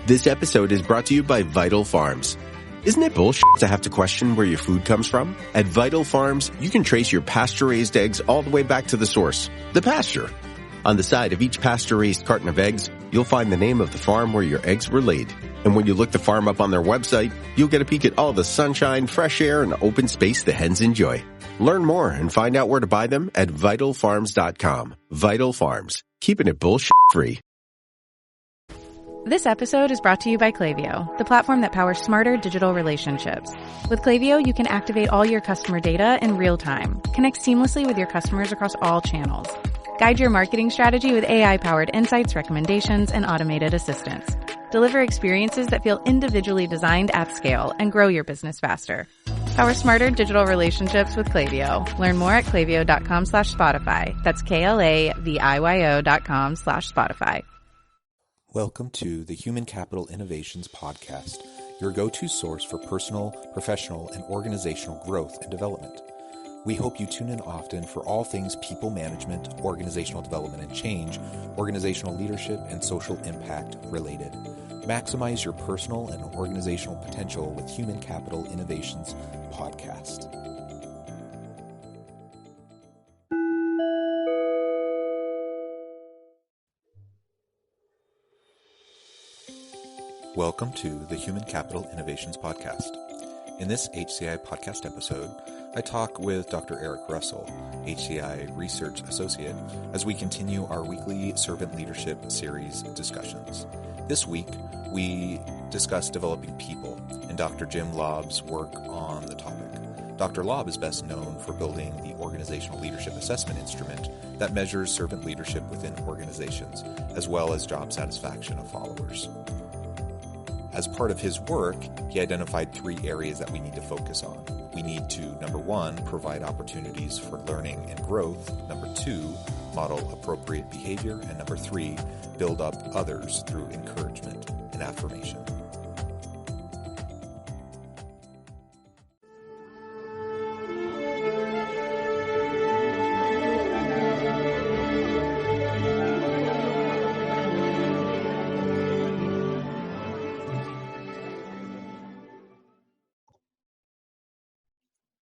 This episode is brought to you by Vital Farms. Isn't it bullshit to have to question where your food comes from? At Vital Farms, you can trace your pasture-raised eggs all the way back to the source, the pasture. On the side of each pasture-raised carton of eggs, you'll find the name of the farm where your eggs were laid. And when you look the farm up on their website, you'll get a peek at all the sunshine, fresh air, and open space the hens enjoy. Learn more and find out where to buy them at vitalfarms.com. Vital Farms, keeping it bullshit-free. This episode is brought to you by Klaviyo, the platform that powers smarter digital relationships. With Klaviyo, you can activate all your customer data in real time, connect seamlessly with your customers across all channels, guide your marketing strategy with AI-powered insights, recommendations, and automated assistance, deliver experiences that feel individually designed at scale, and grow your business faster. Power smarter digital relationships with Klaviyo. Learn more at klaviyo.com/Spotify. That's KLAVIYO.com/Spotify. Welcome to the Human Capital Innovations Podcast, your go-to source for personal, professional, and organizational growth and development. We hope you tune in often for all things people management, organizational development and change, organizational leadership, and social impact related. Maximize your personal and organizational potential with Human Capital Innovations Podcast. Welcome to the Human Capital Innovations Podcast. In this HCI podcast episode, I talk with Dr. Eric Russell, HCI Research Associate, as we continue our weekly Servant Leadership Series discussions. This week, we discuss developing people and Dr. Jim Laub's work on the topic. Dr. Laub is best known for building the Organizational Leadership Assessment Instrument that measures servant leadership within organizations, as well as job satisfaction of followers. As part of his work, he identified 3 areas that we need to focus on. We need to, number 1, provide opportunities for learning and growth. Number 2, model appropriate behavior. And number 3, build up others through encouragement and affirmation.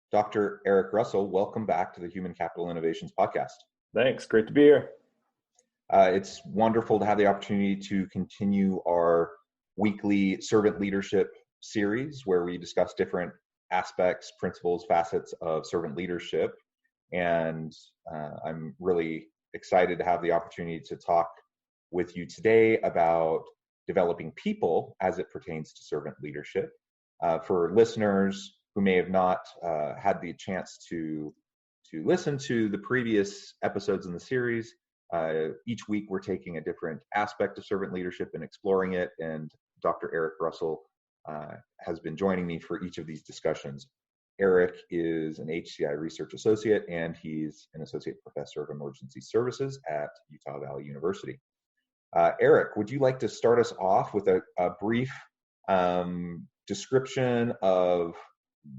Dr. Eric Russell, welcome back to the Human Capital Innovations Podcast. Thanks. Great to be here. It's wonderful to have the opportunity to continue our weekly servant leadership series where we discuss different aspects, principles, facets of servant leadership. And I'm really excited to have the opportunity to talk with you today about developing people as it pertains to servant leadership. For listeners who may have not had the chance to listen to the previous episodes in the series, each week we're taking a different aspect of servant leadership and exploring it, and Dr. Eric Russell has been joining me for each of these discussions. Eric is an HCI Research Associate, and he's an Associate Professor of Emergency Services at Utah Valley University. Eric, would you like to start us off with a brief description of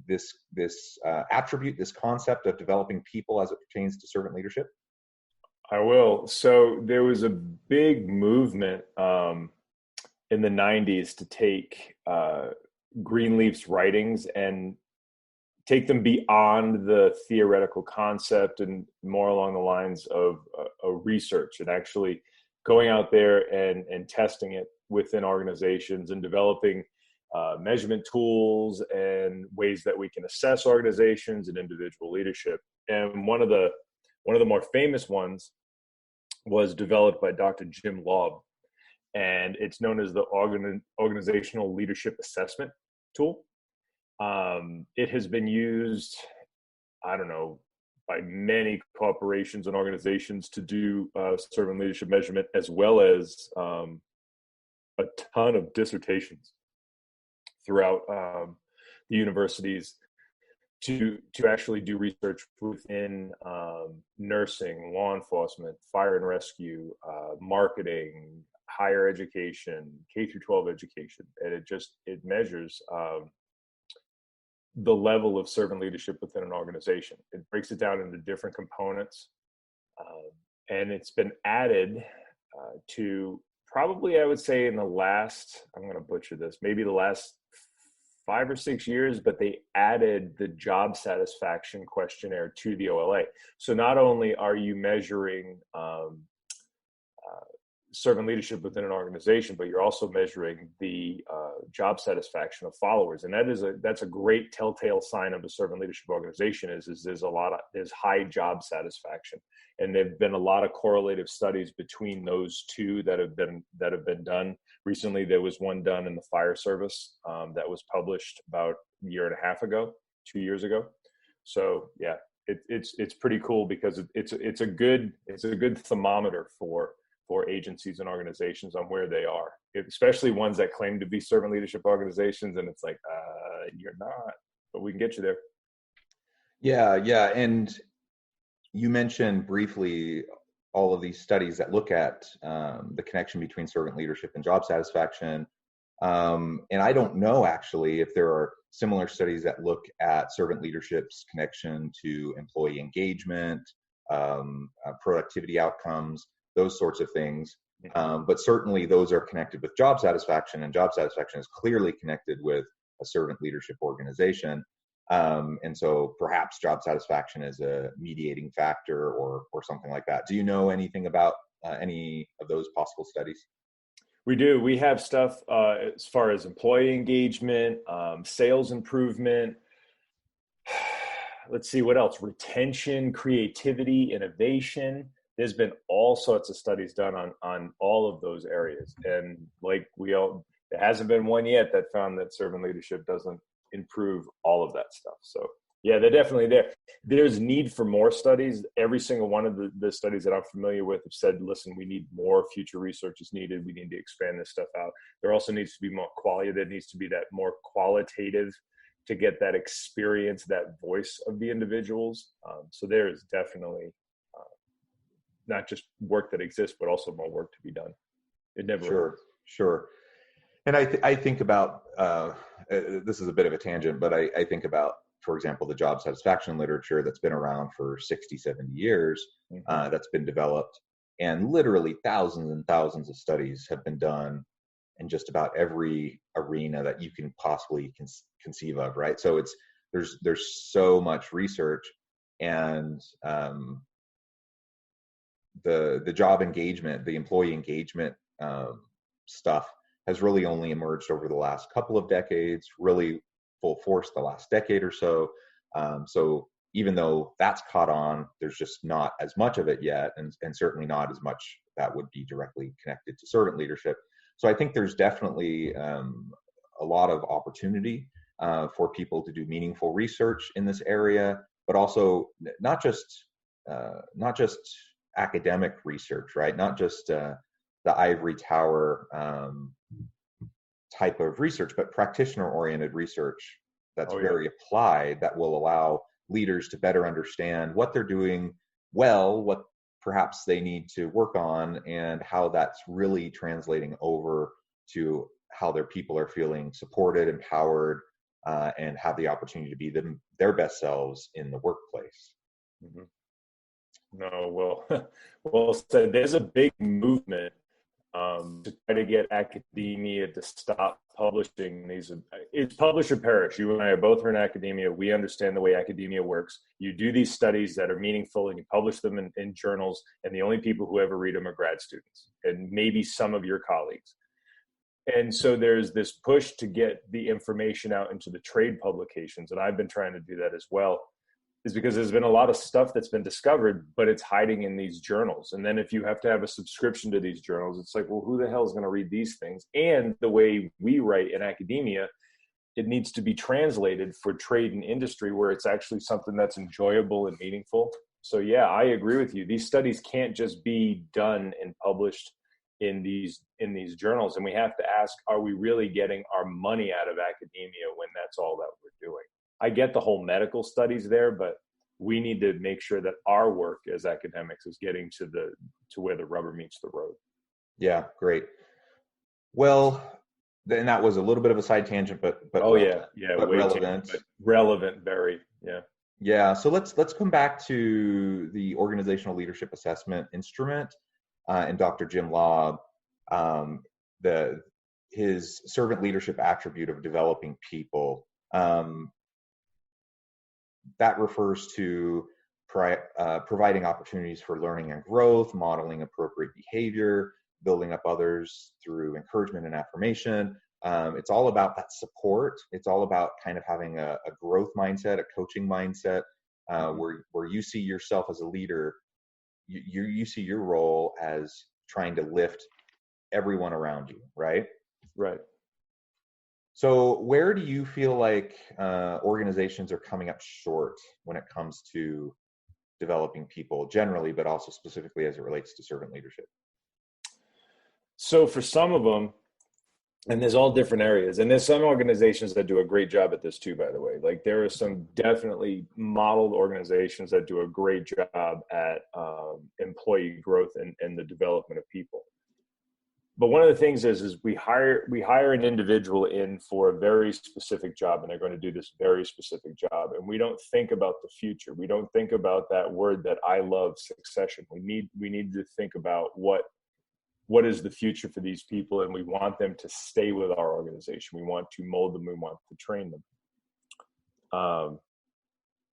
this attribute, this concept of developing people as it pertains to servant leadership? I will. So there was a big movement in the 90s to take Greenleaf's writings and take them beyond the theoretical concept and more along the lines of research and actually going out there and testing it within organizations and developing measurement tools and ways that we can assess organizations and individual leadership. And one of the more famous ones was developed by Dr. Jim Laub, and it's known as the Organizational Leadership Assessment Tool. It has been used, by many corporations and organizations to do servant leadership measurement, as well as a ton of dissertations throughout the universities to actually do research within nursing, law enforcement, fire and rescue, marketing, higher education, K-12 education. And it measures the level of servant leadership within an organization. It breaks it down into different components. And it's been added to probably, I would say in the last, I'm going to butcher this, maybe the last 5 or 6 years, but they added the job satisfaction questionnaire to the OLA. So not only are you measuring servant leadership within an organization, but you're also measuring the job satisfaction of followers, and that's a great telltale sign of a servant leadership organization. Is there's high job satisfaction, and there've been a lot of correlative studies between those two that have been done recently. There was one done in the fire service that was published about a year and a half ago, 2 years ago. So yeah, it's pretty cool because it's a good thermometer for agencies and organizations on where they are, especially ones that claim to be servant leadership organizations. And it's like, you're not, but we can get you there. Yeah. And you mentioned briefly all of these studies that look at the connection between servant leadership and job satisfaction. And I don't know actually if there are similar studies that look at servant leadership's connection to employee engagement, productivity outcomes, those sorts of things. But certainly those are connected with job satisfaction, and job satisfaction is clearly connected with a servant leadership organization. And so perhaps job satisfaction is a mediating factor or something like that. Do you know anything about any of those possible studies? We do. We have stuff as far as employee engagement, sales improvement. Let's see what else. Retention, creativity, innovation. There's been all sorts of studies done on all of those areas. And there hasn't been one yet that found that servant leadership doesn't improve all of that stuff. So yeah, they're definitely there. There's need for more studies. Every single one of the studies that I'm familiar with have said, listen, we need more future research is needed. We need to expand this stuff out. There also needs to be more quality. There needs to be that more qualitative to get that experience, that voice of the individuals. So there is definitely not just work that exists, but also more work to be done. It never ends. Sure. And I think about, this is a bit of a tangent, but I think about, for example, the job satisfaction literature that's been around for 60, 70 years, that's been developed, and literally thousands and thousands of studies have been done in just about every arena that you can possibly conceive of, right? So there's so much research, and the job engagement, the employee engagement stuff has really only emerged over the last couple of decades, really full force the last decade or so. So even though that's caught on, there's just not as much of it yet, and certainly not as much that would be directly connected to servant leadership. So I think there's definitely a lot of opportunity for people to do meaningful research in this area, but also not just academic research, right? Not just the ivory tower type of research, but practitioner-oriented research that's very applied, that will allow leaders to better understand what they're doing well, what perhaps they need to work on, and how that's really translating over to how their people are feeling supported, empowered, and have the opportunity to be their best selves in the workplace. Mm-hmm. No, well said. There's a big movement to try to get academia to stop publishing these. It's publish or perish. You and I both are in academia. We understand the way academia works. You do these studies that are meaningful and you publish them in journals, and the only people who ever read them are grad students and maybe some of your colleagues. And so there's this push to get the information out into the trade publications, and I've been trying to do that as well. Is because there's been a lot of stuff that's been discovered, but it's hiding in these journals. And then if you have to have a subscription to these journals, it's like, well, who the hell is going to read these things? And the way we write in academia, it needs to be translated for trade and industry where it's actually something that's enjoyable and meaningful. So yeah, I agree with you. These studies can't just be done and published in these journals. And we have to ask, are we really getting our money out of academia when that's all that we're doing? I get the whole medical studies there, but we need to make sure that our work as academics is getting to where the rubber meets the road. Yeah, great. Well, then that was a little bit of a side tangent, but but relevant. But relevant, very, yeah. Yeah. So let's come back to the organizational leadership assessment instrument and Dr. Jim Laub. his servant leadership attribute of developing people, that refers to providing opportunities for learning and growth, modeling appropriate behavior, building up others through encouragement and affirmation. It's all about that support. It's all about kind of having a growth mindset, a coaching mindset, where you see yourself as a leader. You see your role as trying to lift everyone around you, right? Right. So where do you feel like organizations are coming up short when it comes to developing people generally, but also specifically as it relates to servant leadership? So for some of them, and there's all different areas, and there's some organizations that do a great job at this too, by the way. Like there are some definitely modeled organizations that do a great job at employee growth and the development of people. But one of the things is we hire an individual in for a very specific job, and they're going to do this very specific job. And we don't think about the future. We don't think about that word that I love, succession. We need to think about what is the future for these people, and we want them to stay with our organization. We want to mold them. We want to train them.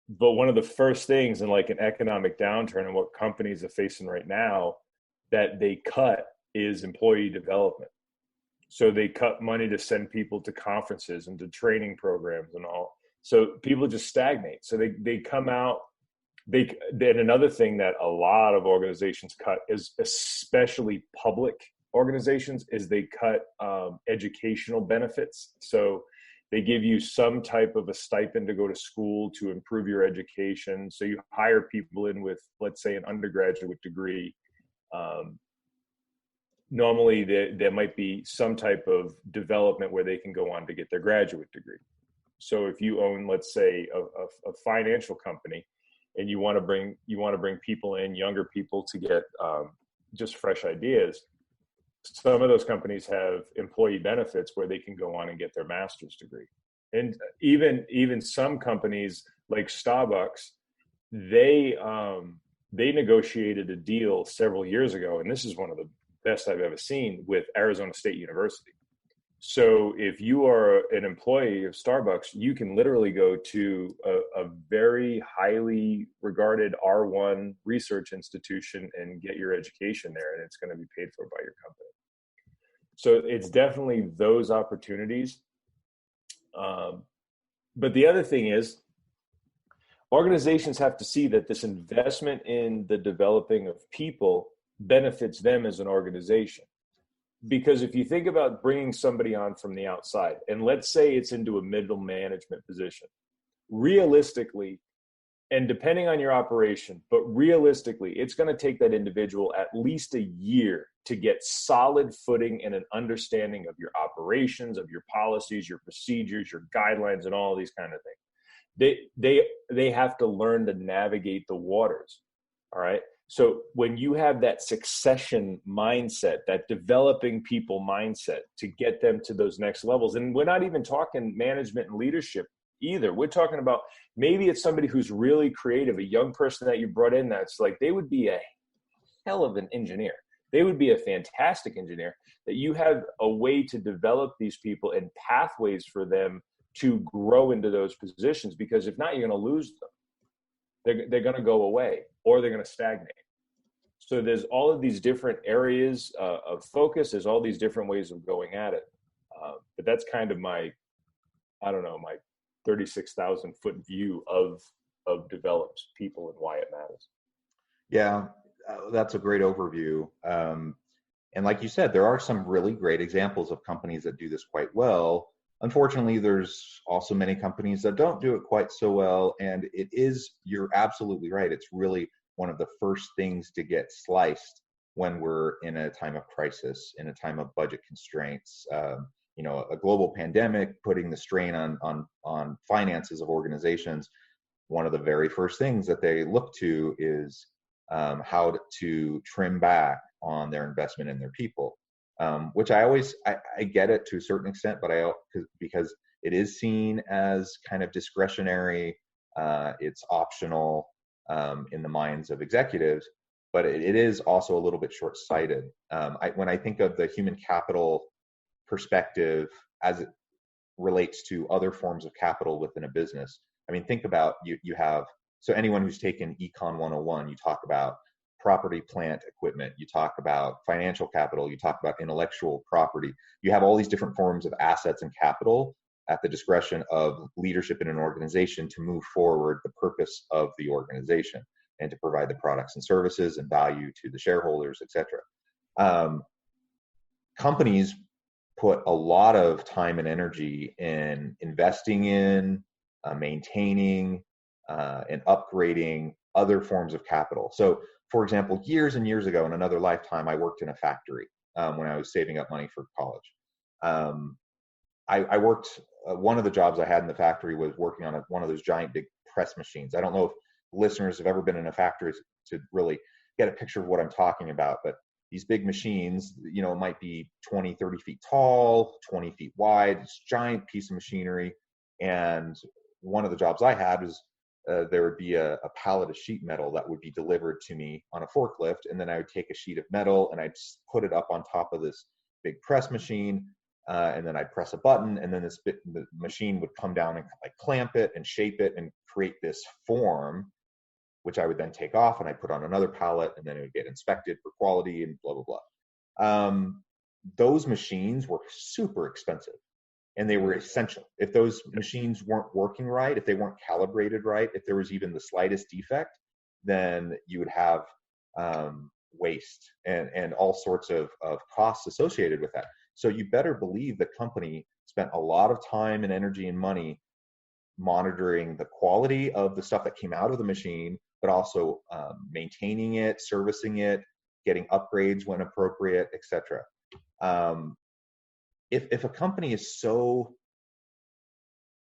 But one of the first things in like an economic downturn and what companies are facing right now that they cut is employee development. So they cut money to send people to conferences and to training programs and all. So people just stagnate. So they come out. Then another thing that a lot of organizations cut is, especially public organizations, is they cut educational benefits. So they give you some type of a stipend to go to school to improve your education. So you hire people in with, let's say, an undergraduate degree. Normally there might be some type of development where they can go on to get their graduate degree. So if you own, let's say, a financial company, and you want to bring people in, younger people, to get just fresh ideas, some of those companies have employee benefits where they can go on and get their master's degree. And even some companies like Starbucks, they negotiated a deal several years ago, and this is one of the best I've ever seen, with Arizona State University. So if you are an employee of Starbucks, you can literally go to a very highly regarded R1 research institution and get your education there, and it's going to be paid for by your company. So it's definitely those opportunities. But the other thing is, organizations have to see that this investment in the developing of people benefits them as an organization. Because if you think about bringing somebody on from the outside, and let's say it's into a middle management position, realistically, and depending on your operation, but realistically, it's going to take that individual at least a year to get solid footing and an understanding of your operations, of your policies, your procedures, your guidelines, and all of these kind of things. They have to learn to navigate the waters. All right. So when you have that succession mindset, that developing people mindset to get them to those next levels, and we're not even talking management and leadership either. We're talking about, maybe it's somebody who's really creative, a young person that you brought in that's like, they would be a hell of an engineer. They would be a fantastic engineer, that you have a way to develop these people and pathways for them to grow into those positions, because if not, you're going to lose them. They're going to go away, or they're going to stagnate. So there's all of these different areas of focus. There's all these different ways of going at it. But that's kind of my 36,000 foot view of developed people and why it matters. Yeah, that's a great overview. And like you said, there are some really great examples of companies that do this quite well. Unfortunately, there's also many companies that don't do it quite so well. And you're absolutely right. It's really one of the first things to get sliced when we're in a time of crisis, in a time of budget constraints. A global pandemic putting the strain on finances of organizations. One of the very first things that they look to is how to trim back on their investment in their people. Which I get it to a certain extent, but because it is seen as kind of discretionary, it's optional in the minds of executives. but it is also a little bit short-sighted. When I think of the human capital perspective as it relates to other forms of capital within a business, I mean, think about you have, so anyone who's taken Econ 101, you talk about property, plant, equipment, you talk about financial capital, you talk about intellectual property. You have all these different forms of assets and capital at the discretion of leadership in an organization to move forward the purpose of the organization and to provide the products and services and value to the shareholders, et cetera. Companies put a lot of time and energy in investing in, maintaining, and upgrading other forms of capital. So, for example, years and years ago, in another lifetime, I worked in a factory when I was saving up money for college. I worked, one of the jobs I had in the factory was working on one of those giant big press machines. I don't know if listeners have ever been in a factory to really get a picture of what I'm talking about, but these big machines, might be 20, 30 feet tall, 20 feet wide, this giant piece of machinery. And one of the jobs I had was there would be a pallet of sheet metal that would be delivered to me on a forklift. And then I would take a sheet of metal and I'd put it up on top of this big press machine. And then I'd press a button, and then the machine would come down and clamp it and shape it and create this form, which I would then take off and I put on another pallet, and then it would get inspected for quality and blah, blah, blah. Those machines were super expensive, and they were essential. If those machines weren't working right, if they weren't calibrated right, if there was even the slightest defect, then you would have waste and all sorts of costs associated with that. So you better believe the company spent a lot of time and energy and money monitoring the quality of the stuff that came out of the machine, but also maintaining it, servicing it, getting upgrades when appropriate, etc. If a company is so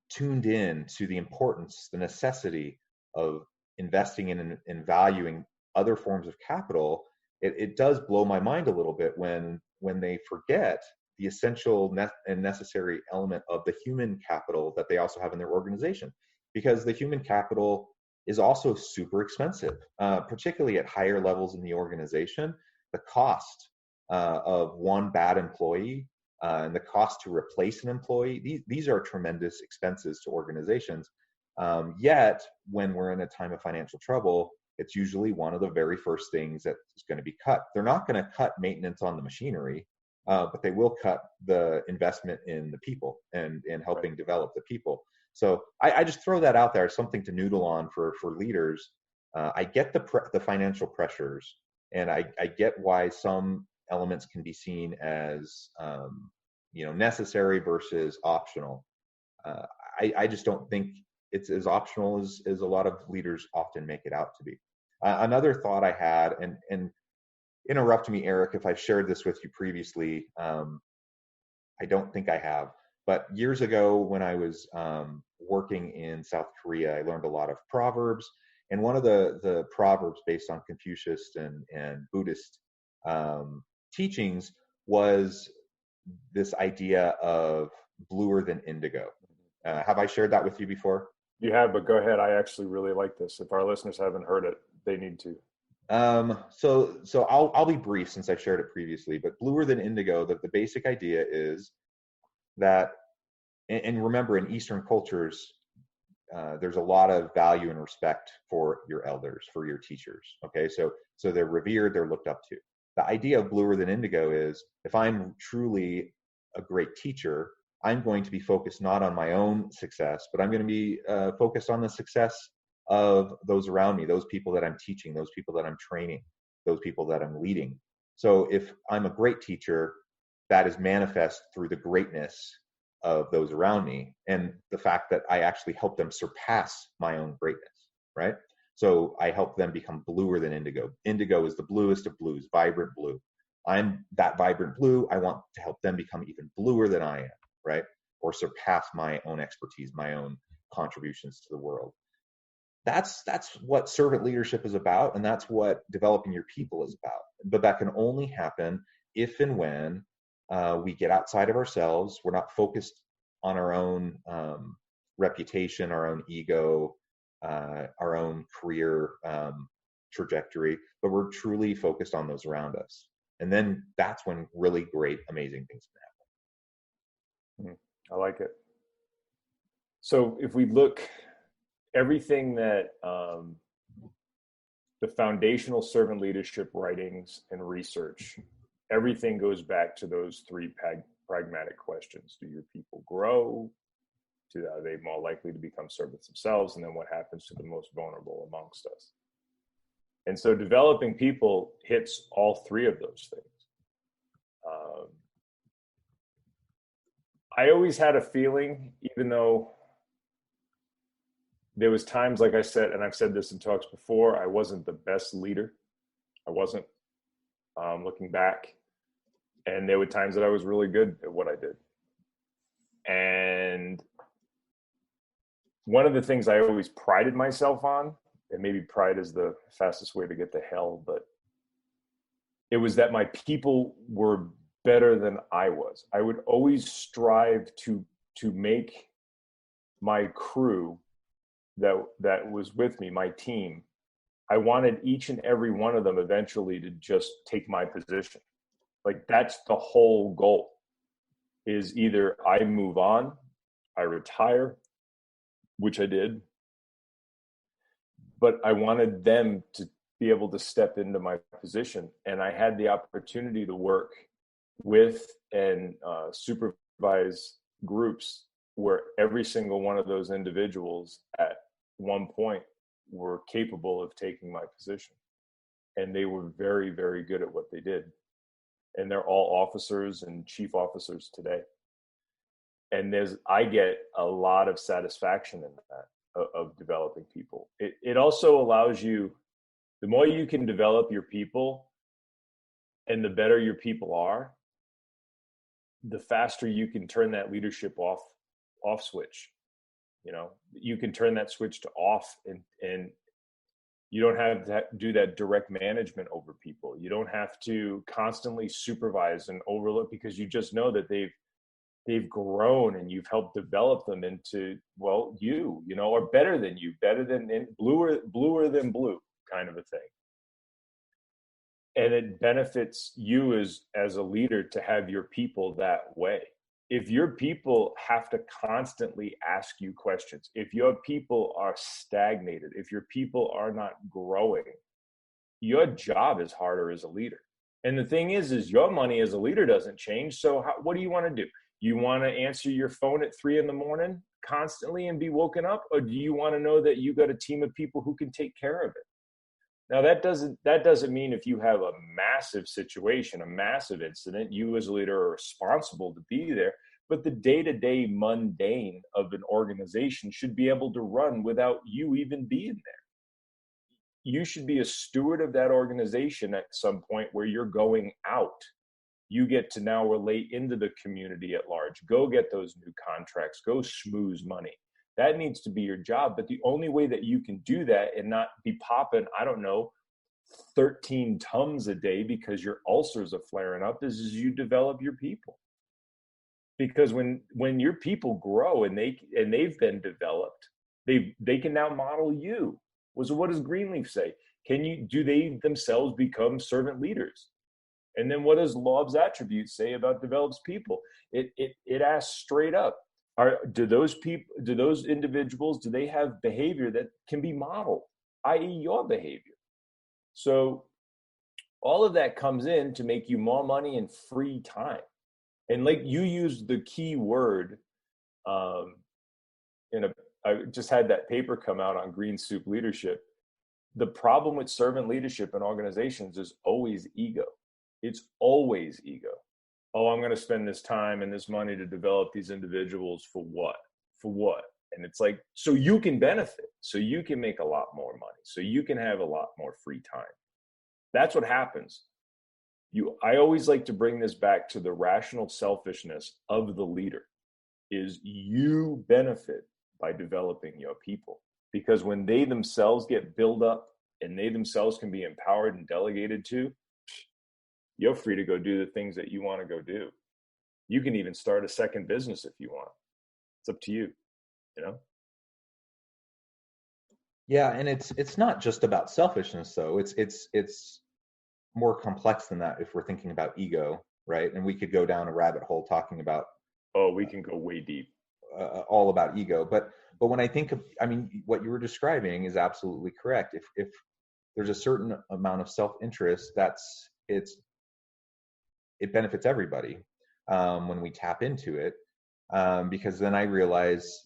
tuned in to the importance, the necessity of investing in and valuing other forms of capital, it does blow my mind a little bit when they forget the essential and necessary element of the human capital that they also have in their organization. Because the human capital is also super expensive, particularly at higher levels in the organization. The cost of one bad employee and the cost to replace an employee, these are tremendous expenses to organizations. Yet, when we're in a time of financial trouble, it's usually one of the very first things that is going to be cut. They're not going to cut maintenance on the machinery, but they will cut the investment in the people and helping develop the people. So I just throw that out there as something to noodle on for leaders. I get the financial pressures, and I get why some elements can be seen as necessary versus optional. I just don't think it's as optional as a lot of leaders often make it out to be. Another thought I had, and interrupt me, Eric, if I've shared this with you previously. I don't think I have, but years ago when I was working in South Korea, I learned a lot of proverbs, and one of the proverbs based on Confucius and Buddhist teachings was this idea of bluer than indigo. Have I shared that with you before? You have, but go ahead. I actually really like this. If our listeners haven't heard it, they need to. So I'll be brief since I've shared it previously, but bluer than indigo, the basic idea is that, and remember, in Eastern cultures, there's a lot of value and respect for your elders, for your teachers. Okay. So they're revered, they're looked up to. The idea of bluer than indigo is, if I'm truly a great teacher, I'm going to be focused not on my own success, but I'm going to be focused on the success of those around me, those people that I'm teaching, those people that I'm training, those people that I'm leading. So if I'm a great teacher, that is manifest through the greatness of those around me and the fact that I actually help them surpass my own greatness, right? So I help them become bluer than indigo. Indigo is the bluest of blues, vibrant blue. I'm that vibrant blue. I want to help them become even bluer than I am, right? Or surpass my own expertise, my own contributions to the world. That's what servant leadership is about, and that's what developing your people is about. But that can only happen if and when we get outside of ourselves. We're not focused on our own reputation, our own ego, our own career trajectory, but we're truly focused on those around us. And then that's when really great, amazing things can happen. I like it. So if we look, everything that the foundational servant leadership writings and research, everything goes back to those three pragmatic questions. Do your people grow? Are they more likely to become servants themselves? And then what happens to the most vulnerable amongst us? And so developing people hits all three of those things. I always had a feeling, even though there was times, like I said, and I've said this in talks before, I wasn't the best leader. I wasn't, looking back. And there were times that I was really good at what I did. And one of the things I always prided myself on, and maybe pride is the fastest way to get to hell, but it was that my people were better than I was. I would always strive to make my crew that was with me, my team, I wanted each and every one of them eventually to just take my position. Like, that's the whole goal, is either I move on, I retire, which I did, but I wanted them to be able to step into my position. And I had the opportunity to work with and supervise groups where every single one of those individuals at one point were capable of taking my position. And they were very, very good at what they did. And they're all officers and chief officers today. And I get a lot of satisfaction in that, of developing people. It also allows you, the more you can develop your people and the better your people are, the faster you can turn that leadership off switch. You know, you can turn that switch to off, and you don't have to do that direct management over people. You don't have to constantly supervise and overlook, because you just know that they've grown and you've helped develop them into, well, you know, or better than you, better than, bluer than blue kind of a thing. And it benefits you as a leader to have your people that way. If your people have to constantly ask you questions, if your people are stagnated, if your people are not growing, your job is harder as a leader. And the thing is your money as a leader doesn't change. So what do you want to do? You want to answer your phone at 3 a.m. constantly and be woken up? Or do you want to know that you got a team of people who can take care of it? Now, that doesn't mean if you have a massive situation, a massive incident, you as a leader are responsible to be there. But the day-to-day mundane of an organization should be able to run without you even being there. You should be a steward of that organization at some point where you're going out. You get to now relate into the community at large. Go get those new contracts. Go schmooze money. That needs to be your job. But the only way that you can do that and not be popping, 13 Tums a day because your ulcers are flaring up is you develop your people. Because when your people grow and they've been developed, they can now model you. So what does Greenleaf say? Do they themselves become servant leaders? And then what does Laub's attributes say about develops people? It asks straight up, do those individuals, do they have behavior that can be modeled, i.e. your behavior? So all of that comes in to make you more money and free time. And like you used the key word, I just had that paper come out on green soup leadership. The problem with servant leadership in organizations is always ego. It's always ego. Oh, I'm going to spend this time and this money to develop these individuals for what? For what? And it's like, so you can benefit, so you can make a lot more money, so you can have a lot more free time. That's what happens. I always like to bring this back to the rational selfishness of the leader, is you benefit by developing your people. Because when they themselves get built up and they themselves can be empowered and delegated to, you're free to go do the things that you want to go do. You can even start a second business if you want. It's up to you, you know? Yeah, and it's not just about selfishness though. It's more complex than that if we're thinking about ego, right? And we could go down a rabbit hole talking about Oh, we can go way deep. all about ego. But when I think of, I mean, what you were describing is absolutely correct. If there's a certain amount of self-interest, it benefits everybody when we tap into it, because then I realize,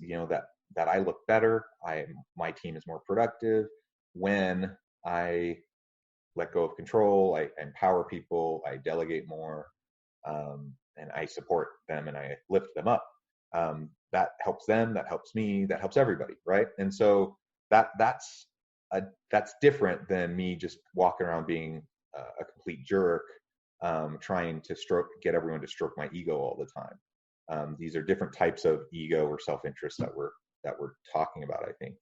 that I look better. My team is more productive when I let go of control. I empower people. I delegate more, and I support them and I lift them up. That helps them. That helps me. That helps everybody, right? And so that's different than me just walking around being a complete jerk, trying to get everyone to stroke my ego all the time. These are different types of ego or self-interest that we're talking about, I think.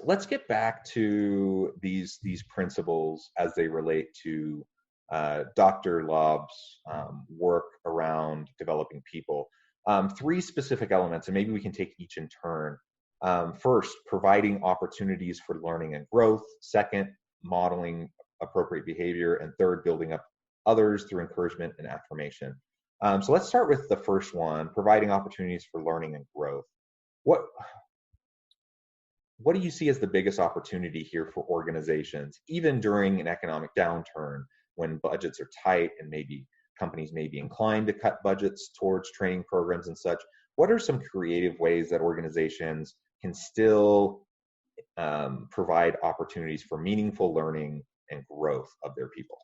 Let's get back to these principles as they relate to Dr. Laub's work around developing people. Three specific elements, and maybe we can take each in turn. First, providing opportunities for learning and growth. Second, modeling appropriate behavior. And third, building up others through encouragement and affirmation. So let's start with the first one, providing opportunities for learning and growth. What do you see as the biggest opportunity here for organizations, even during an economic downturn when budgets are tight and maybe companies may be inclined to cut budgets towards training programs and such? What are some creative ways that organizations can still provide opportunities for meaningful learning and growth of their people?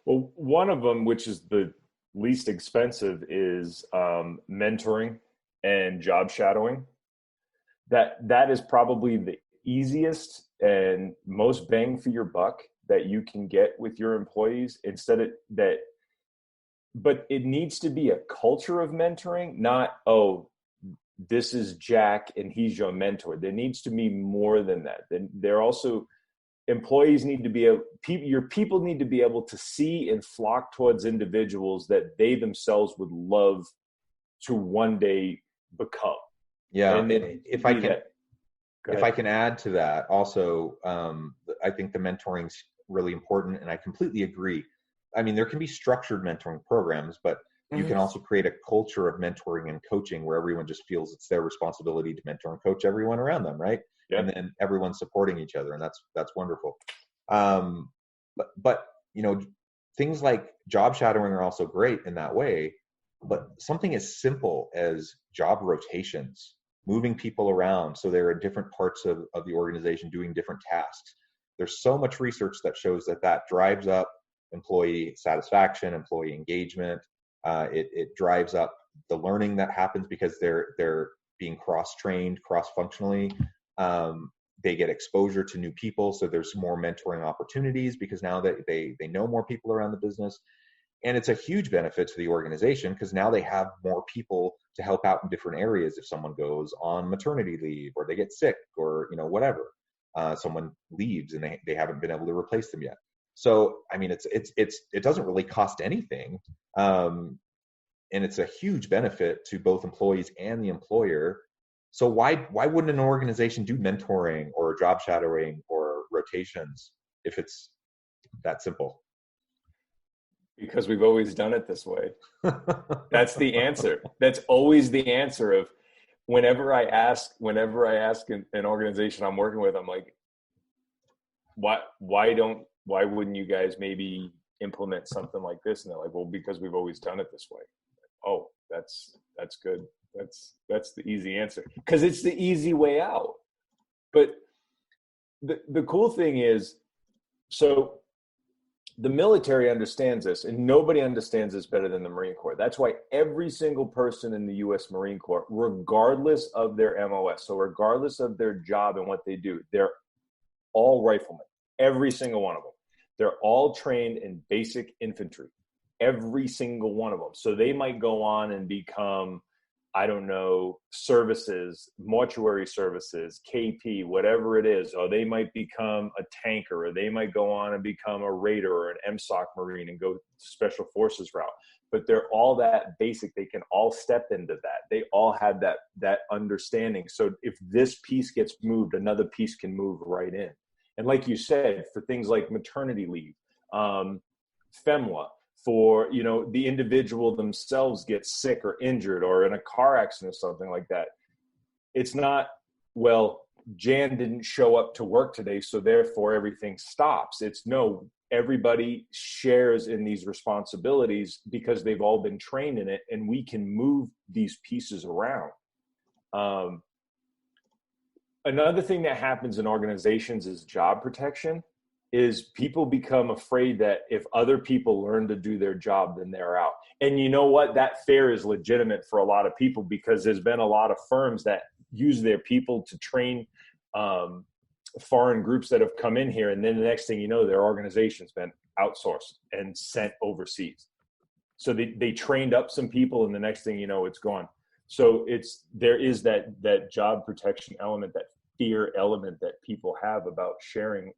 Well, one of them, which is the least expensive, is mentoring and job shadowing. That is probably the easiest and most bang for your buck that you can get with your employees. But it needs to be a culture of mentoring, not, oh, this is Jack and he's your mentor. There needs to be more than that. Then there also, employees need to be your people need to be able to see and flock towards individuals that they themselves would love to one day become. Yeah, and if I can add to that, also, I think the mentoring's really important, and I completely agree. I mean, there can be structured mentoring programs, but you can also create a culture of mentoring and coaching where everyone just feels it's their responsibility to mentor and coach everyone around them, right? Yeah. And then everyone's supporting each other, and that's wonderful. But things like job shadowing are also great in that way. But something as simple as job rotations, moving people around so they're in different parts of the organization doing different tasks. There's so much research that shows that drives up employee satisfaction, employee engagement. It drives up the learning that happens because they're being cross-trained, cross-functionally. They get exposure to new people, so there's more mentoring opportunities because now they know more people around the business. And it's a huge benefit to the organization because now they have more people to help out in different areas. If someone goes on maternity leave or they get sick or whatever, someone leaves and they haven't been able to replace them yet. So I mean, it doesn't really cost anything, and it's a huge benefit to both employees and the employer. So why wouldn't an organization do mentoring or job shadowing or rotations if it's that simple? Because we've always done it this way. That's the answer. That's always the answer of whenever I ask an organization I'm working with, I'm like, why wouldn't you guys maybe implement something like this? And they're like, well, because we've always done it this way. Oh, that's good. That's the easy answer because it's the easy way out. But the cool thing is, so the military understands this, and nobody understands this better than the Marine Corps. That's why every single person in the U.S. Marine Corps, regardless of their MOS, so regardless of their job and what they do, they're all riflemen, every single one of them. They're all trained in basic infantry, every single one of them. So they might go on and become I don't know, services, mortuary services, KP, whatever it is, or they might become a tanker, or they might go on and become a Raider or an MSOC Marine and go special forces route. But they're all that basic. They can all step into that. They all have that understanding. So if this piece gets moved, another piece can move right in. And like you said, for things like maternity leave, FEMLA, for, you know, the individual themselves gets sick or injured or in a car accident or something like that. It's not, well, Jan didn't show up to work today, so therefore everything stops. It's no, everybody shares in these responsibilities because they've all been trained in it, and we can move these pieces around. Another thing that happens in organizations is job protection. Is people become afraid that if other people learn to do their job, then they're out. And you know what? That fear is legitimate for a lot of people, because there's been a lot of firms that use their people to train foreign groups that have come in here. And then the next thing you know, their organization's been outsourced and sent overseas. So they trained up some people, and the next thing you know, it's gone. So there is that job protection element, that fear element that people have about sharing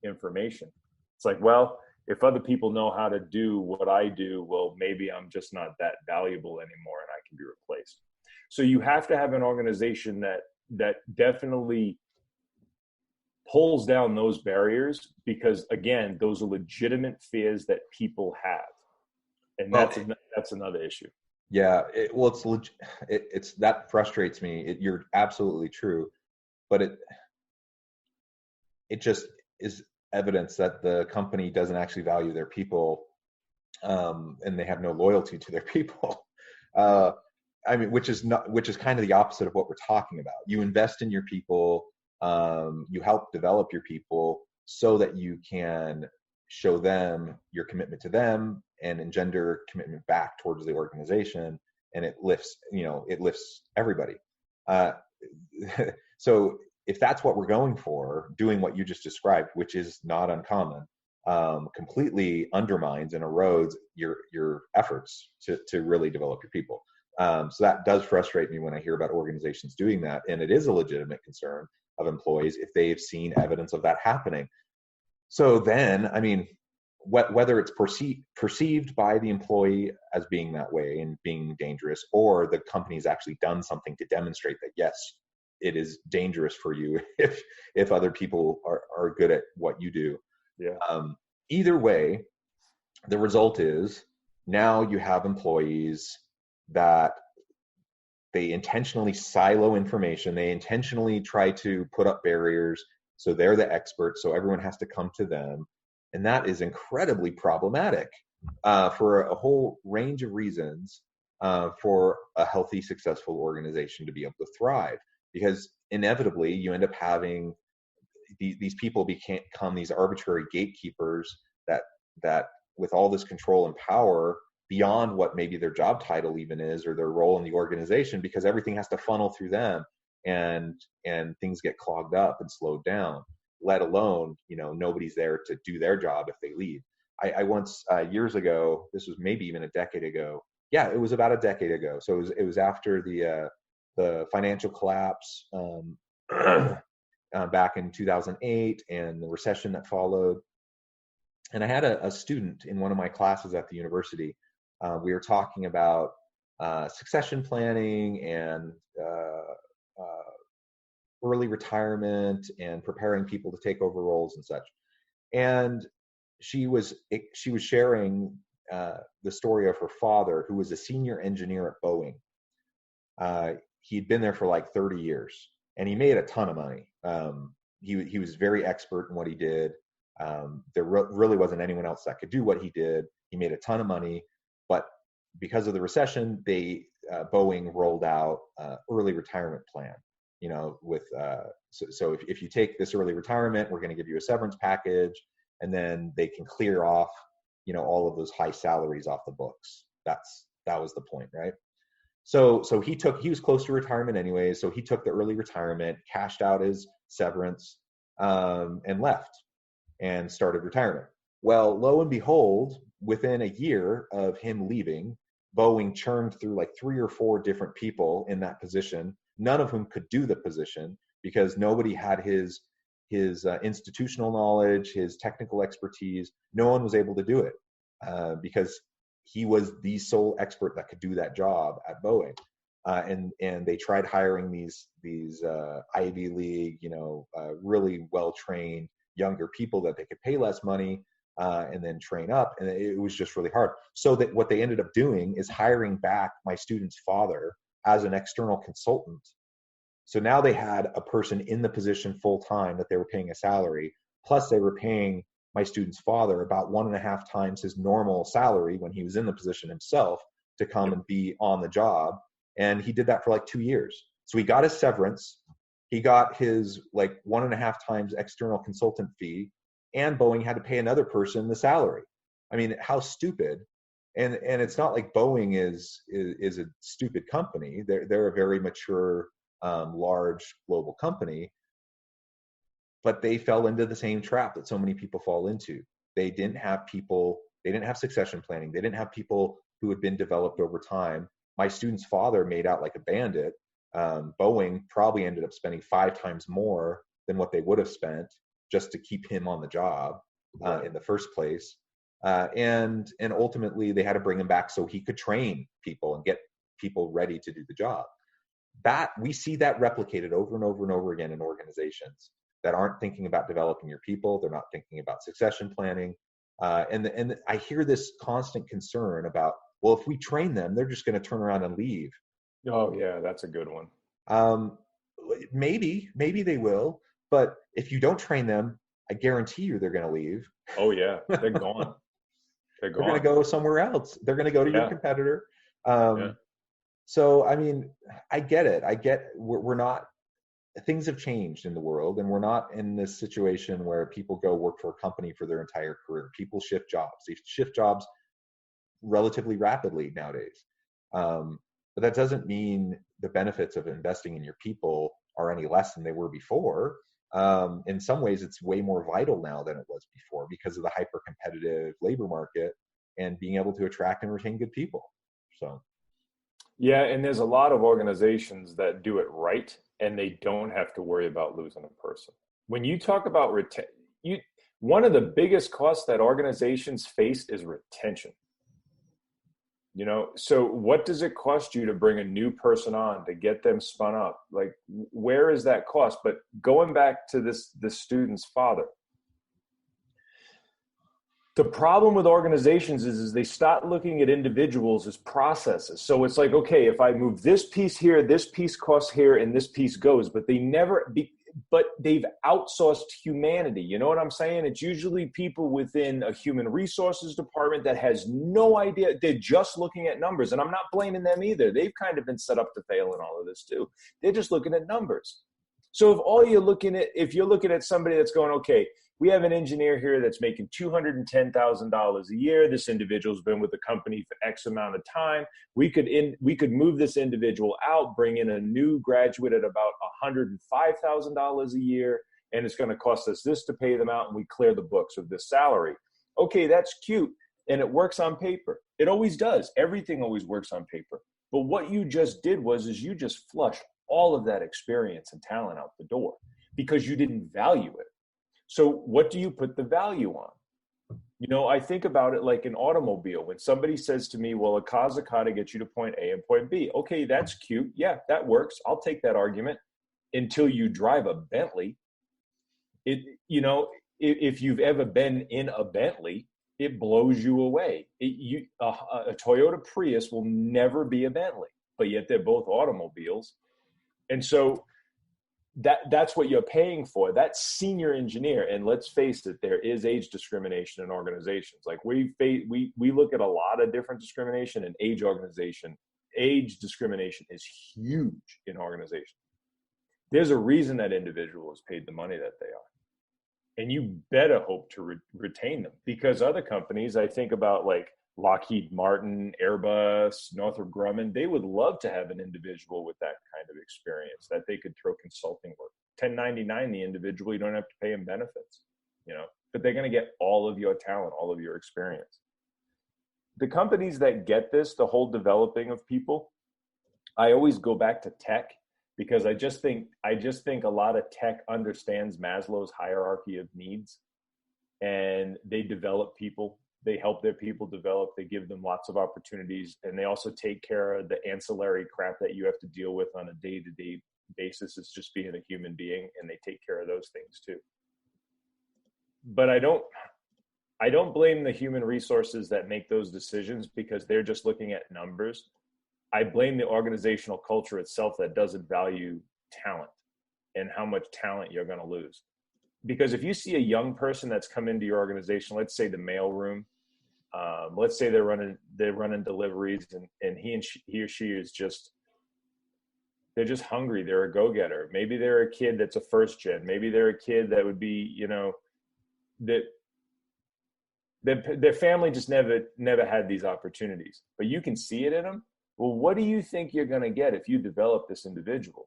information. It's like, well, if other people know how to do what I do, well, maybe I'm just not that valuable anymore and I can be replaced. So you have to have an organization that definitely pulls down those barriers, because again, those are legitimate fears that people have. And that's another issue. Yeah. It's that frustrates me. You're absolutely true, but it just is evidence that the company doesn't actually value their people, and they have no loyalty to their people. I mean, which is kind of the opposite of what we're talking about. You invest in your people, you help develop your people so that you can show them your commitment to them and engender commitment back towards the organization, and it lifts everybody. So if that's what we're going for, doing what you just described, which is not uncommon, completely undermines and erodes your efforts to really develop your people. So that does frustrate me when I hear about organizations doing that. And it is a legitimate concern of employees if they've seen evidence of that happening. So then, I mean, whether it's perceived by the employee as being that way and being dangerous, or the company's actually done something to demonstrate that, yes, it is dangerous for you if other people are good at what you do. Yeah. Either way, the result is now you have employees that they intentionally silo information. They intentionally try to put up barriers. So they're the experts. So everyone has to come to them. And that is incredibly problematic for a whole range of reasons for a healthy, successful organization to be able to thrive. Because inevitably you end up having these people become these arbitrary gatekeepers that with all this control and power beyond what maybe their job title even is, or their role in the organization, because everything has to funnel through them, and things get clogged up and slowed down, let alone, nobody's there to do their job if they leave. I once, years ago, this was maybe even a decade ago. Yeah, it was about a decade ago. So it was after the financial collapse back in 2008 and the recession that followed. And I had a student in one of my classes at the university. We were talking about succession planning and early retirement and preparing people to take over roles and such. And she was sharing the story of her father, who was a senior engineer at Boeing. He'd been there for like 30 years, and he made a ton of money. He was very expert in what he did. There really wasn't anyone else that could do what he did. He made a ton of money, but because of the recession, Boeing rolled out early retirement plan. So if you take this early retirement, we're going to give you a severance package, and then they can clear off, all of those high salaries off the books. That was the point, right? So he was close to retirement anyway. So he took the early retirement, cashed out his severance, and left and started retirement. Well, lo and behold, within a year of him leaving, Boeing churned through like 3 or 4 different people in that position, none of whom could do the position because nobody had his institutional knowledge, his technical expertise. No one was able to do it because he was the sole expert that could do that job at Boeing. And they tried hiring these Ivy League, really well-trained younger people that they could pay less money and then train up. And it was just really hard. So that what they ended up doing is hiring back my student's father as an external consultant. So now they had a person in the position full time that they were paying a salary, plus they were paying my student's father about 1.5 times his normal salary when he was in the position himself to come and be on the job. And he did that for like 2 years. So he got his severance, he got his like 1.5 times external consultant fee, and Boeing had to pay another person the salary. I mean, how stupid. And it's not like Boeing is a stupid company. They're a very mature, large global company, but they fell into the same trap that so many people fall into. They didn't have people, they didn't have succession planning. They didn't have people who had been developed over time. My student's father made out like a bandit. Boeing probably ended up spending 5 times more than what they would have spent just to keep him on the job in the first place. And ultimately they had to bring him back so he could train people and get people ready to do the job. That we see that replicated over and over and over again in organizations that aren't thinking about developing your people. They're not thinking about succession planning. And I hear this constant concern about, well, if we train them, they're just going to turn around and leave. Oh yeah, that's a good one. Maybe they will, but if you don't train them, I guarantee you they're going to leave. Oh yeah, they're gone. They're going to go somewhere else. They're going to go to your competitor. So, I mean, I get it. We're not, things have changed in the world, and we're not in this situation where people go work for a company for their entire career. People shift jobs. They shift jobs relatively rapidly nowadays. But that doesn't mean the benefits of investing in your people are any less than they were before. In some ways, it's way more vital now than it was before because of the hyper-competitive labor market and being able to attract and retain good people. So. Yeah, and there's a lot of organizations that do it right, and they don't have to worry about losing a person. When you talk about one of the biggest costs that organizations face is retention. So what does it cost you to bring a new person on, to get them spun up? Like, where is that cost? But going back to the student's father, the problem with organizations is they start looking at individuals as processes. So it's like, okay, if I move this piece here, this piece costs here, and this piece goes, but but they've outsourced humanity. You know what I'm saying? It's usually people within a human resources department that has no idea. They're just looking at numbers, and I'm not blaming them either. They've kind of been set up to fail in all of this too. They're just looking at numbers. So if you're looking at somebody that's going, okay, we have an engineer here that's making $210,000 a year. This individual's been with the company for X amount of time. We could move this individual out, bring in a new graduate at about $105,000 a year, and it's going to cost us this to pay them out, and we clear the books of this salary. Okay, that's cute, and it works on paper. It always does. Everything always works on paper. But what you just did is you just flushed all of that experience and talent out the door because you didn't value it. So what do you put the value on? I think about it like an automobile. When somebody says to me, well, a car's a car to get you to point A and point B. Okay, that's cute. Yeah, that works. I'll take that argument until you drive a Bentley. If you've ever been in a Bentley, it blows you away. A Toyota Prius will never be a Bentley, but yet they're both automobiles. And so that's what you're paying for. That senior engineer, and let's face it, there is age discrimination in organizations. Like we look at a lot of different discrimination, and age discrimination is huge in organizations. There's a reason that individual is paid the money that they are, and you better hope to retain them, because other companies, I think about like Lockheed Martin, Airbus, Northrop Grumman, they would love to have an individual with that kind of experience that they could throw consulting work. 1099 the individual, you don't have to pay them benefits, but they're going to get all of your talent, all of your experience. the companies that get this, the whole developing of people, I always go back to tech, because I just think a lot of tech understands Maslow's hierarchy of needs, and they develop people. They help their people develop. They give them lots of opportunities, and they also take care of the ancillary crap that you have to deal with on a day-to-day basis. It's just being a human being, and they take care of those things too. But I don't blame the human resources that make those decisions, because they're just looking at numbers. I blame the organizational culture itself that doesn't value talent and how much talent you're going to lose. Because if you see a young person that's come into your organization, let's say the mailroom, let's say they're running deliveries, and he or she is they're just hungry. They're a go-getter. Maybe they're a kid that's a first gen. Maybe they're a kid that would be, that their family just never had these opportunities, but you can see it in them. Well, what do you think you're going to get if you develop this individual?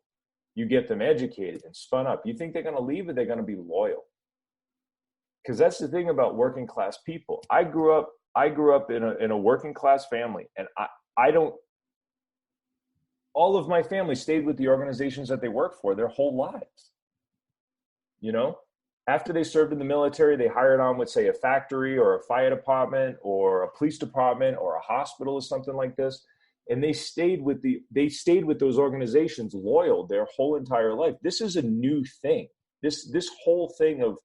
You get them educated and spun up. You think they're going to leave, or they're going to be loyal? Because that's the thing about working class people. I grew up in a working class family, and all of my family stayed with the organizations that they worked for their whole lives. After they served in the military, they hired on with, say, a factory or a fire department or a police department or a hospital or something like this. And they stayed with those organizations loyal their whole entire life. This is a new thing. This whole thing of,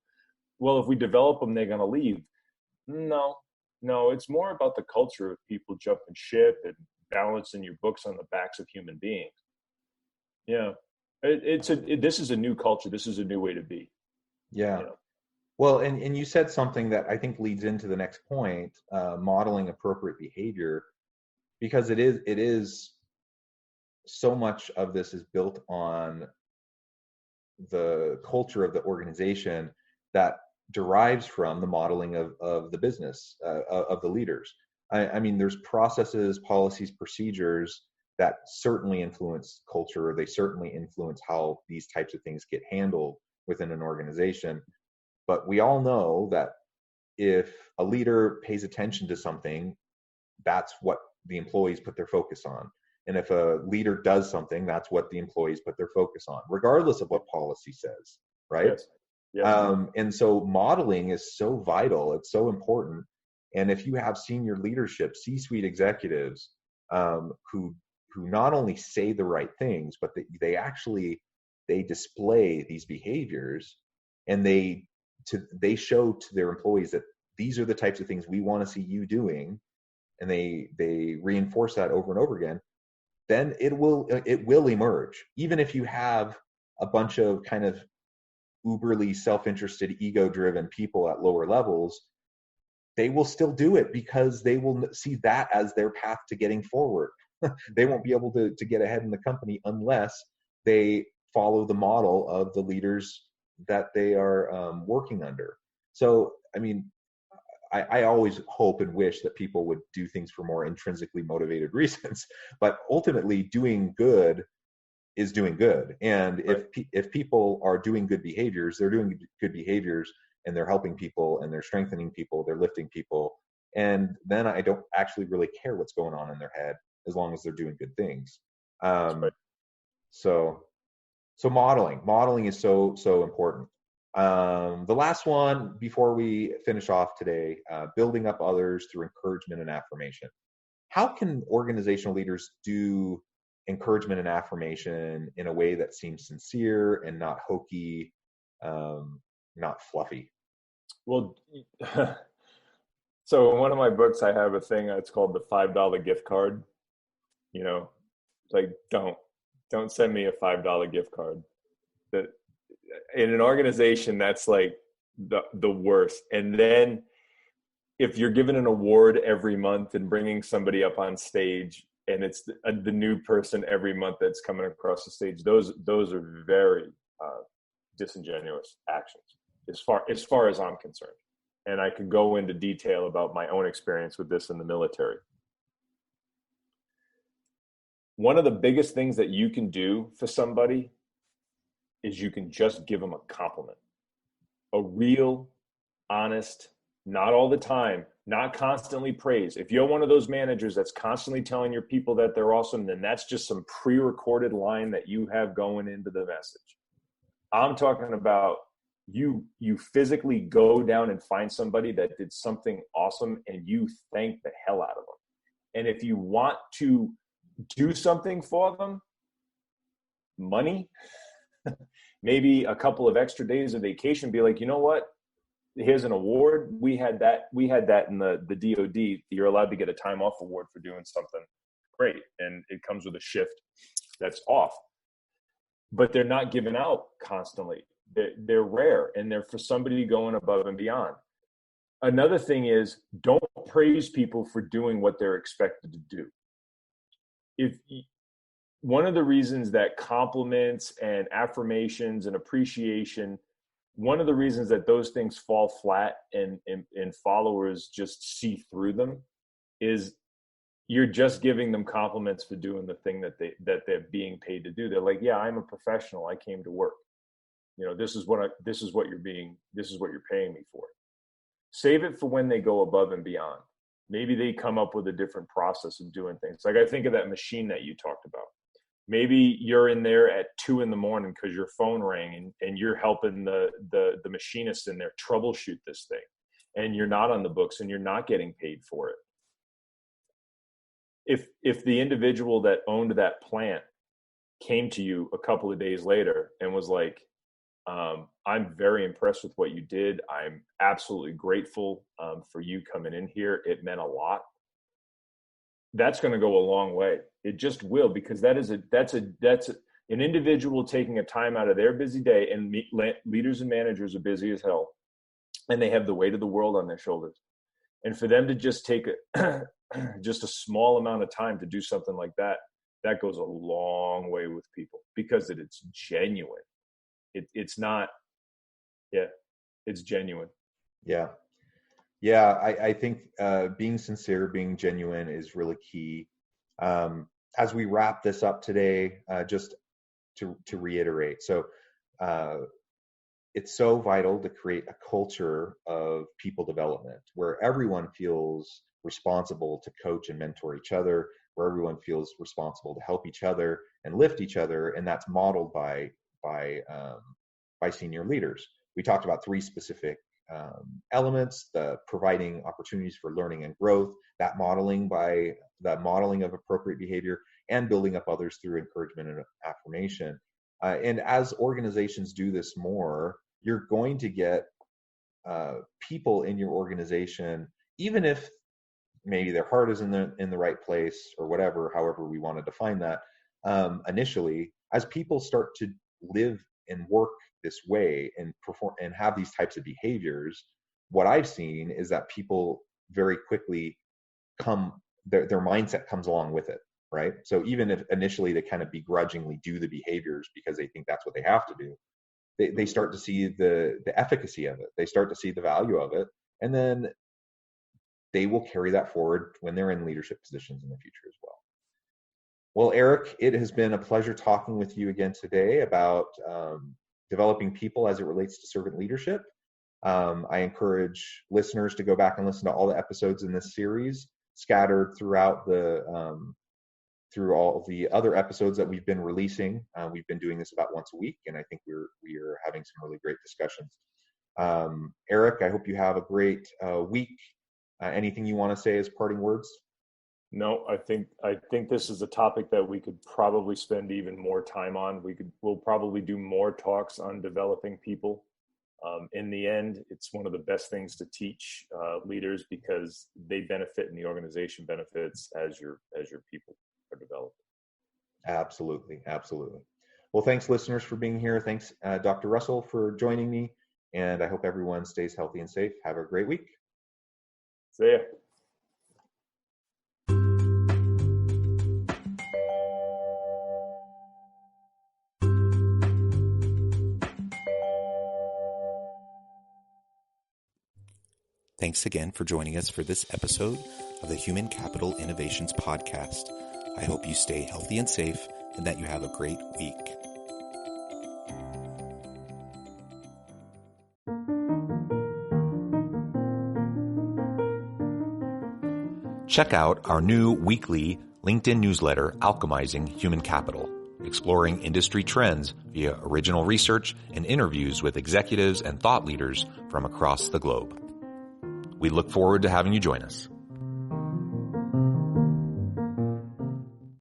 well, if we develop them, they're going to leave. No, it's more about the culture of people jumping ship and balancing your books on the backs of human beings. Yeah, this is a new culture. This is a new way to be. Yeah. Well, and you said something that I think leads into the next point, modeling appropriate behavior, because it is so much of this is built on the culture of the organization that derives from the modeling of the business, of the leaders. I mean, there's processes, policies, procedures that certainly influence culture. They certainly influence how these types of things get handled within an organization. But we all know that if a leader pays attention to something, that's what the employees put their focus on. And if a leader does something, that's what the employees put their focus on, regardless of what policy says, right? Yes. Yes. And so modeling is so vital. It's so important. And if you have senior leadership, C-suite executives who not only say the right things, but they display these behaviors, and they show to their employees that these are the types of things we want to see you doing, and they reinforce that over and over again, then it will emerge. Even if you have a bunch of kind of uberly self-interested, ego-driven people at lower levels, they will still do it because they will see that as their path to getting forward. They won't be able to get ahead in the company unless they follow the model of the leaders that they are working under. So, I mean, I always hope and wish that people would do things for more intrinsically motivated reasons, but ultimately doing good is doing good. And right. if people are doing good behaviors, they're doing good behaviors, and they're helping people, and they're strengthening people, they're lifting people. And then I don't actually really care what's going on in their head, as long as they're doing good things. Right. So modeling is so important. The last one before we finish off today, building up others through encouragement and affirmation. How can organizational leaders do encouragement and affirmation in a way that seems sincere and not hokey, not fluffy? Well, so in one of my books, I have a thing that's called the $5 gift card. Like, don't send me a $5 gift card. That in an organization, that's like the worst. And then if you're given an award every month and bringing somebody up on stage, and it's the new person every month that's coming across the stage, those are very disingenuous actions as far as I'm concerned. And I could go into detail about my own experience with this in the military. One of the biggest things that you can do for somebody is you can just give them a compliment. A real, honest, not all the time, not constantly praise. If you're one of those managers that's constantly telling your people that they're awesome, then that's just some pre-recorded line that you have going into the message. I'm talking about you physically go down and find somebody that did something awesome and you thank the hell out of them. And if you want to do something for them, money, maybe a couple of extra days of vacation, be like, you know what? Here's an award. We had that in the DOD. You're allowed to get a time off award for doing something great. And it comes with a shift that's off. But they're not given out constantly. They're rare, and they're for somebody going above and beyond. Another thing is, don't praise people for doing what they're expected to do. One of the reasons that compliments and affirmations and appreciation, one of the reasons that those things fall flat and followers just see through them is you're just giving them compliments for doing the thing that they're being paid to do. They're like, yeah, I'm a professional. I came to work. This is what you're paying me for. Save it for when they go above and beyond. Maybe they come up with a different process of doing things. Like, I think of that machine that you talked about. Maybe you're in there at 2 a.m. because your phone rang and you're helping the machinist in there troubleshoot this thing, and you're not on the books and you're not getting paid for it. If the individual that owned that plant came to you a couple of days later and was like, I'm very impressed with what you did. I'm absolutely grateful for you coming in here. It meant a lot. That's going to go a long way. It just will, because that's an individual taking a time out of their busy day, and leaders and managers are busy as hell, and they have the weight of the world on their shoulders. And for them to just take just a small amount of time to do something like that, that goes a long way with people, because it's genuine. It's not, it's genuine. Yeah. I think being sincere, being genuine is really key. As we wrap this up today, just to reiterate, so it's so vital to create a culture of people development where everyone feels responsible to coach and mentor each other, where everyone feels responsible to help each other and lift each other, and that's modeled by senior leaders. We talked about 3 specific elements: the providing opportunities for learning and growth, that modeling of appropriate behavior, and building up others through encouragement and affirmation. And as organizations do this more, you're going to get people in your organization, even if maybe their heart is in the right place or whatever, however we want to define that, initially, as people start to live and work this way and perform and have these types of behaviors, what I've seen is that people very quickly their mindset comes along with it, right? So even if initially they kind of begrudgingly do the behaviors because they think that's what they have to do, they start to see the efficacy of it. They start to see the value of it, and then they will carry that forward when they're in leadership positions in the future as well. Well, Eric, it has been a pleasure talking with you again today about developing people as it relates to servant leadership. I encourage listeners to go back and listen to all the episodes in this series, scattered throughout through all the other episodes that we've been releasing. We've been doing this about once a week, and I think we are having some really great discussions. Eric, I hope you have a great week. Anything you want to say as parting words? No, I think this is a topic that we could probably spend even more time on. We'll probably do more talks on developing people. In the end, it's one of the best things to teach leaders, because they benefit and the organization benefits as your people are developed. Absolutely. Well, thanks, listeners, for being here. Thanks, Dr. Russell, for joining me. And I hope everyone stays healthy and safe. Have a great week. See ya. Thanks again for joining us for this episode of the Human Capital Innovations Podcast. I hope you stay healthy and safe, and that you have a great week. Check out our new weekly LinkedIn newsletter, Alchemizing Human Capital, exploring industry trends via original research and interviews with executives and thought leaders from across the globe. We look forward to having you join us.